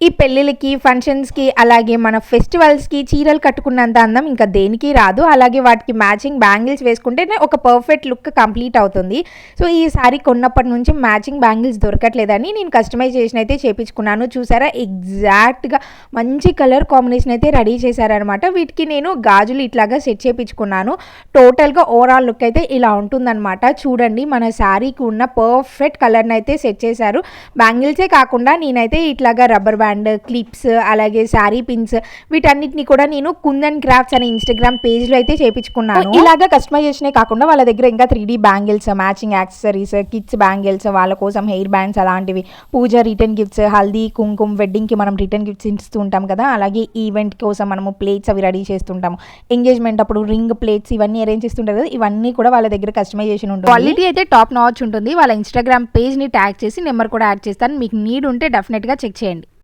ఈ పెళ్ళిళ్ళకి, ఫంక్షన్స్‌కి అలాగే మన ఫెస్టివల్స్‌కి చీరలు కట్టుకున్నంత అందం ఇంకా దేనికి రాదు. అలాగే వాటికి మ్యాచింగ్ బ్యాంగిల్స్ వేసుకుంటేనే ఒక పర్ఫెక్ట్ లుక్ కంప్లీట్ అవుతుంది. సో, ఈ సారీ కొన్నప్పటి నుంచి మ్యాచింగ్ బ్యాంగిల్స్ దొరకట్లేదని నేను కస్టమైజేషన్ అయితే చేపించుకున్నాను. చూసారా ఎగ్జాక్ట్‌గా మంచి కలర్ కాంబినేషన్ అయితే రెడీ చేశారనమాట. వీటికి నేను గాజులు ఇట్లాగా సెట్ చేపించుకున్నాను. టోటల్‌గా ఓవరాల్ లుక్ అయితే ఇలా ఉంటుందనమాట. చూడండి మన శారీకి ఉన్న పర్ఫెక్ట్ కలర్‌ని అయితే సెట్ చేశారు. బ్యాంగిల్సే కాకుండా నేనైతే ఇట్లాగా రబ్బర్ బ్యాండ్, క్లిప్స్ అలాగే శారీ పిన్స్ వీటన్నిటిని కూడా నేను కుందన్ క్రాఫ్ట్స్ అనే ఇన్‌స్టాగ్రామ్ పేజ్‌లో అయితే చేపించుకున్నాను. ఇలాగా కస్టమైజేషనే కాకుండా వాళ్ళ దగ్గర ఇంకా 3D bangles, matching accessories, kids bangles, వాళ్ళ కోసం హెయిర్ బ్యాండ్స్ అలాంటివి, పూజ రిటర్న్ గిఫ్ట్స్, హల్దీ, కుంకుమ, వెడ్డింగ్‌కి మనం రిటర్న్ గిఫ్ట్స్ ఇస్తూ ఉంటాం కదా! అలాగే ఈవెంట్ కోసం మనము ప్లేట్స్ అవి రెడీ చేస్తుంటాము. ఎంగేజ్‌మెంట్ అప్పుడు రింగ్ ప్లేట్స్ ఇవన్నీ అరేంజ్ చేస్తుంటారు కదా! ఇవన్నీ కూడా వాళ్ళ దగ్గర కస్టమైజేషన్ ఉంటుంది. క్వాలిటీ అయితే టాప్ నాచ్ ఉంటుంది. వాళ్ళ ఇన్‌స్టాగ్రామ్ పేజ్‌ని ట్యాగ్ చేసి నెంబర్ కూడా యాడ్ చేస్తాను. మీకు నీడ్ ఉంటే డెఫినెట్‌గా చెక్ చేయండి.